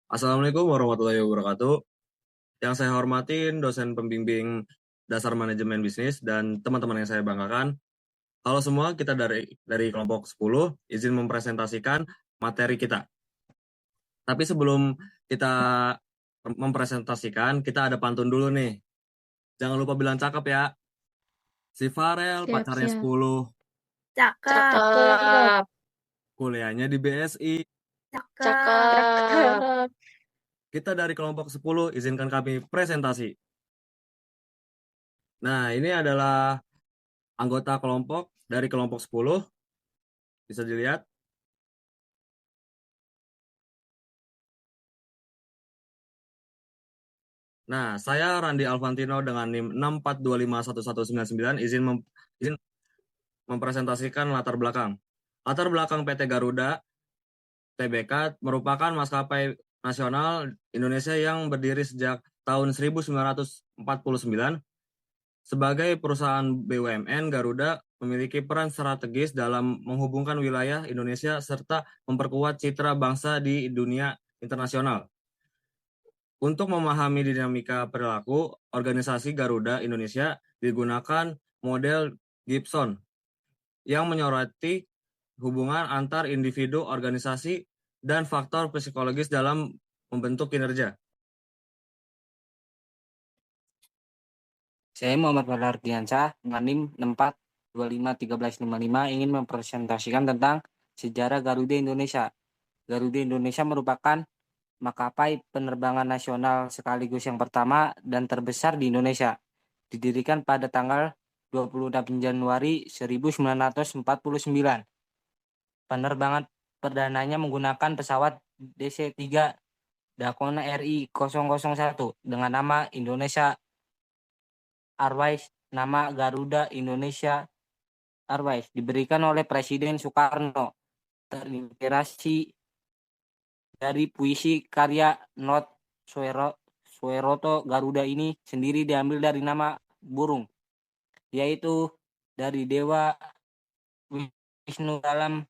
Assalamualaikum warahmatullahi wabarakatuh. Yang saya hormatin dosen pembimbing dasar manajemen bisnis dan teman-teman yang saya banggakan. Halo semua, kita dari kelompok 10 izin mempresentasikan materi kita. Tapi sebelum kita mempresentasikan, kita ada pantun dulu nih. Jangan lupa bilang cakep ya. Si Farel pacarnya Siap-siap. 10, Cakep. Cakep. kuliahnya di BSI. Cakep. Kita dari kelompok 10 izinkan kami presentasi. Nah, ini adalah anggota kelompok dari kelompok 10. Bisa dilihat. Nah, saya Randi Alvantino dengan NIM 6425199 izin mempresentasikan latar belakang. Latar belakang PT Garuda Tbk merupakan maskapai nasional Indonesia yang berdiri sejak tahun 1949. Sebagai perusahaan BUMN, Garuda memiliki peran strategis dalam menghubungkan wilayah Indonesia serta memperkuat citra bangsa di dunia internasional. Untuk memahami dinamika perilaku, organisasi Garuda Indonesia digunakan model Gibson yang menyoroti hubungan antar individu, organisasi, dan faktor psikologis dalam membentuk kinerja. Saya Muhammad Fadlar Ardiansyah dengan NIM 64251355 ingin mempresentasikan tentang sejarah Garuda Indonesia. Garuda Indonesia merupakan maskapai penerbangan nasional sekaligus yang pertama dan terbesar di Indonesia. Didirikan pada tanggal 26 Januari 1949. Penerbangan perdananya menggunakan pesawat DC-3 Dakona RI 001 dengan nama Indonesia Airways. Nama Garuda Indonesia Airways diberikan oleh Presiden Soekarno, terinspirasi dari puisi karya Not Sueroto. Garuda ini sendiri diambil dari nama burung, yaitu dari dewa Wisnu dalam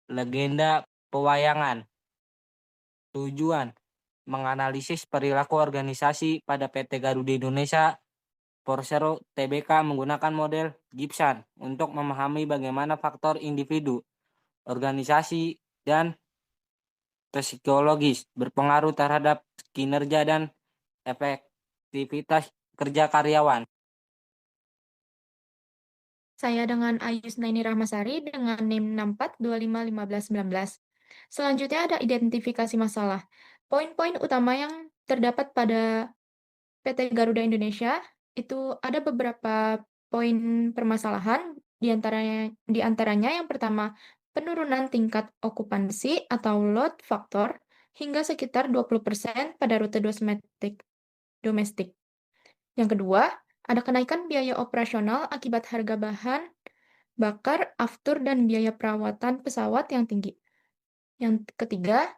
legenda pewayangan. Tujuan menganalisis perilaku organisasi pada PT Garuda Indonesia Persero Tbk menggunakan model Gibson untuk memahami bagaimana faktor individu, organisasi, dan psikologis berpengaruh terhadap kinerja dan efektivitas kerja karyawan. Saya dengan Ayusnaini Rahmasari dengan NIM 64251519. Selanjutnya ada identifikasi masalah. Poin-poin utama yang terdapat pada PT Garuda Indonesia itu ada beberapa poin permasalahan, di antaranya yang pertama, penurunan tingkat okupansi atau load factor hingga sekitar 20% pada rute domestik. Yang kedua, ada kenaikan biaya operasional akibat harga bahan bakar, aftur, dan biaya perawatan pesawat yang tinggi. Yang ketiga,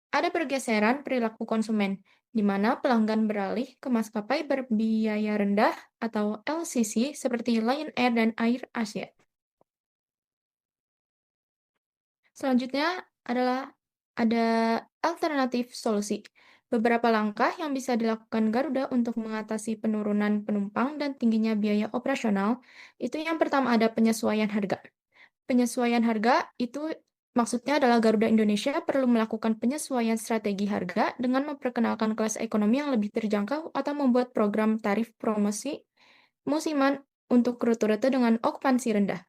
ada pergeseran perilaku konsumen, di mana pelanggan beralih ke maskapai berbiaya rendah atau LCC seperti Lion Air dan Air Asia. Selanjutnya adalah ada alternatif solusi. Beberapa langkah yang bisa dilakukan Garuda untuk mengatasi penurunan penumpang dan tingginya biaya operasional, itu yang pertama ada penyesuaian harga. Penyesuaian harga itu maksudnya adalah Garuda Indonesia perlu melakukan penyesuaian strategi harga dengan memperkenalkan kelas ekonomi yang lebih terjangkau atau membuat program tarif promosi musiman untuk rute-rute dengan okupansi rendah.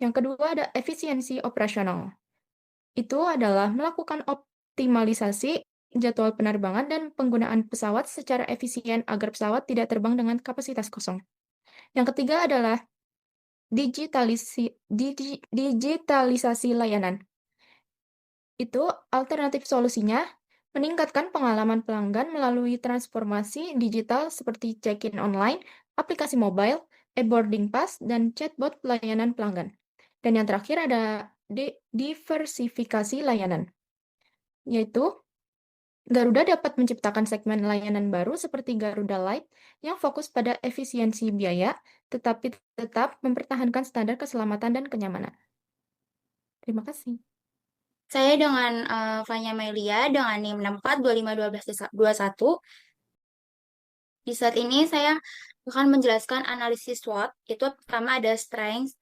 Yang kedua ada efisiensi operasional. Itu adalah melakukan optimalisasi jadwal penerbangan dan penggunaan pesawat secara efisien agar pesawat tidak terbang dengan kapasitas kosong. Yang ketiga adalah digitalisasi layanan. Itu alternatif solusinya meningkatkan pengalaman pelanggan melalui transformasi digital seperti check-in online, aplikasi mobile, e-boarding pass, dan chatbot pelayanan pelanggan. Dan yang terakhir ada diversifikasi layanan, yaitu Garuda dapat menciptakan segmen layanan baru seperti Garuda Light yang fokus pada efisiensi biaya, tetapi tetap mempertahankan standar keselamatan dan kenyamanan. Terima kasih. Saya dengan Fanya Melia dengan NIM 64251221. Di saat ini saya akan menjelaskan analisis SWOT. Itu pertama ada strength,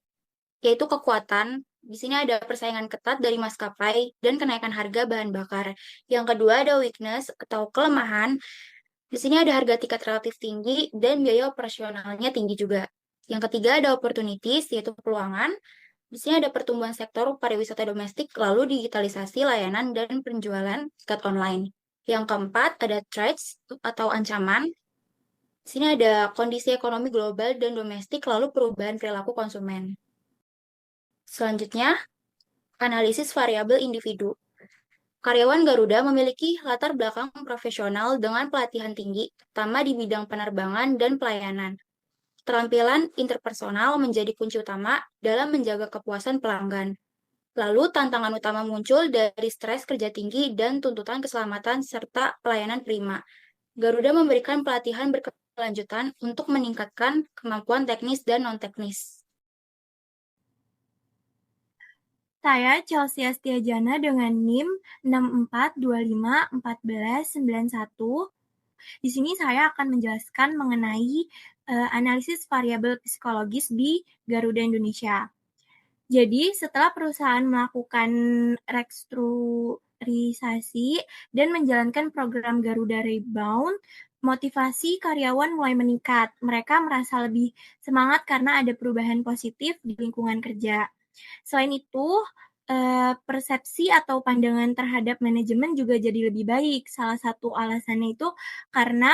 yaitu kekuatan. Di sini ada persaingan ketat dari maskapai dan kenaikan harga bahan bakar. Yang kedua ada weakness atau kelemahan. Di sini ada harga tiket relatif tinggi dan biaya operasionalnya tinggi juga. Yang ketiga ada opportunities, yaitu peluangan. Di sini ada pertumbuhan sektor pariwisata domestik, lalu digitalisasi layanan dan penjualan tiket online. Yang keempat ada threats atau ancaman. Di sini ada kondisi ekonomi global dan domestik, lalu perubahan perilaku konsumen. Selanjutnya, analisis variabel individu. Karyawan Garuda memiliki latar belakang profesional dengan pelatihan tinggi, terutama di bidang penerbangan dan pelayanan. Keterampilan interpersonal menjadi kunci utama dalam menjaga kepuasan pelanggan. Lalu, tantangan utama muncul dari stres kerja tinggi dan tuntutan keselamatan serta pelayanan prima. Garuda memberikan pelatihan berkelanjutan untuk meningkatkan kemampuan teknis dan non-teknis. Saya Chelsea Astiajana dengan NIM 64251491. Di sini saya akan menjelaskan mengenai analisis variabel psikologis di Garuda Indonesia. Jadi, setelah perusahaan melakukan restrukturisasi dan menjalankan program Garuda Rebound, motivasi karyawan mulai meningkat. Mereka merasa lebih semangat karena ada perubahan positif di lingkungan kerja. Selain itu, persepsi atau pandangan terhadap manajemen juga jadi lebih baik. Salah satu alasannya itu karena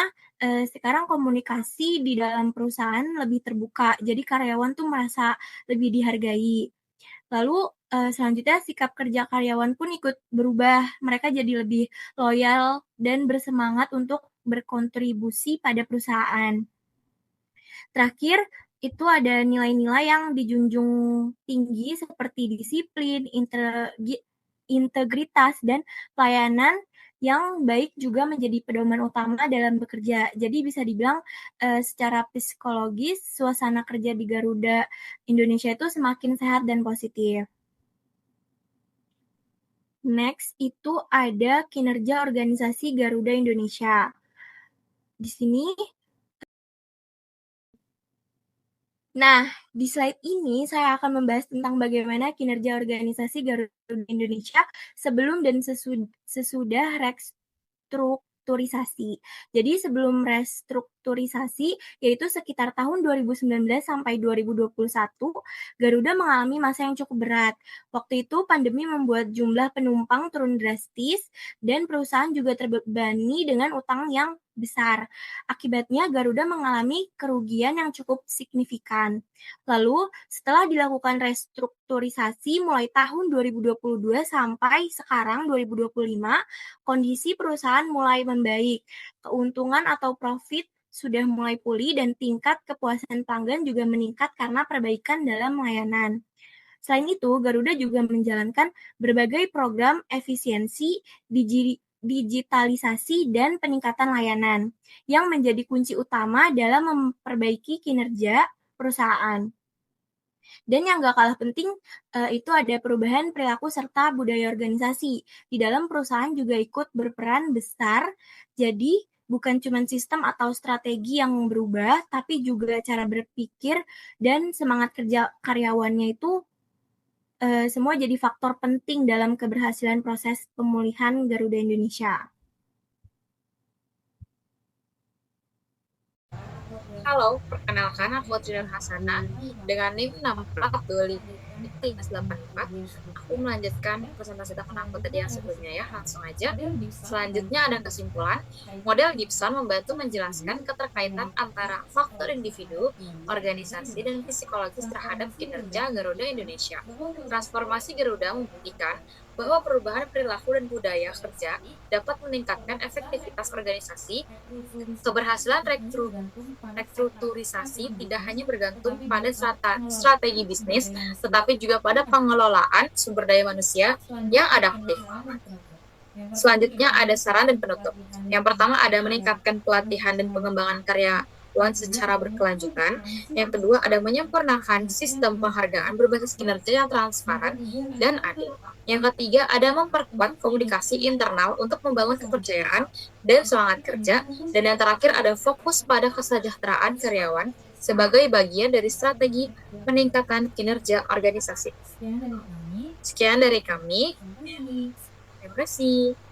sekarang komunikasi di dalam perusahaan lebih terbuka, jadi karyawan tuh merasa lebih dihargai. Lalu selanjutnya sikap kerja karyawan pun ikut berubah. Mereka jadi lebih loyal dan bersemangat untuk berkontribusi pada perusahaan. Terakhir, itu ada nilai-nilai yang dijunjung tinggi seperti disiplin, integritas, dan pelayanan yang baik juga menjadi pedoman utama dalam bekerja. Jadi bisa dibilang secara psikologis, suasana kerja di Garuda Indonesia itu semakin sehat dan positif. Next, itu ada kinerja organisasi Garuda Indonesia. Di sini, nah, di slide ini saya akan membahas tentang bagaimana kinerja organisasi Garuda Indonesia sebelum dan sesudah restrukturisasi. Jadi sebelum restrukturisasi, yaitu sekitar tahun 2019 sampai 2021, Garuda mengalami masa yang cukup berat. Waktu itu pandemi membuat jumlah penumpang turun drastis dan perusahaan juga terbebani dengan utang yang besar. Akibatnya Garuda mengalami kerugian yang cukup signifikan. Lalu, setelah dilakukan restrukturisasi mulai tahun 2022 sampai sekarang 2025, kondisi perusahaan mulai membaik. Keuntungan atau profit sudah mulai pulih dan tingkat kepuasan pelanggan juga meningkat karena perbaikan dalam layanan. Selain itu, Garuda juga menjalankan berbagai program efisiensi, digitalisasi, dan peningkatan layanan yang menjadi kunci utama dalam memperbaiki kinerja perusahaan. Dan yang gak kalah penting, itu ada perubahan perilaku serta budaya organisasi. Di dalam perusahaan juga ikut berperan besar, jadi bukan cuma sistem atau strategi yang berubah, tapi juga cara berpikir dan semangat kerja karyawannya itu semua jadi faktor penting dalam keberhasilan proses pemulihan Garuda Indonesia. Halo, perkenalkan aku Tridan Hasana dengan NIM 64251384. Aku melanjutkan presentasi tentang aku tadi yang sebelumnya ya, langsung aja. Selanjutnya ada kesimpulan. Model Gibson membantu menjelaskan keterkaitan antara faktor individu, organisasi, dan psikologis terhadap kinerja Garuda Indonesia. Transformasi Garuda membuktikan bahwa perubahan perilaku dan budaya kerja dapat meningkatkan efektivitas organisasi. Keberhasilan restrukturisasi tidak hanya bergantung pada strategi bisnis, tetapi juga pada pengelolaan sumber daya manusia yang adaptif. Selanjutnya ada saran dan penutup. Yang pertama ada meningkatkan pelatihan dan pengembangan karyawan pengakuan secara berkelanjutan. Yang kedua, ada menyempurnakan sistem penghargaan berbasis kinerja yang transparan dan adil. Yang ketiga, ada memperkuat komunikasi internal untuk membangun kepercayaan dan semangat kerja. Dan yang terakhir, ada fokus pada kesejahteraan karyawan sebagai bagian dari strategi peningkatan kinerja organisasi. Sekian dari kami. Terima kasih.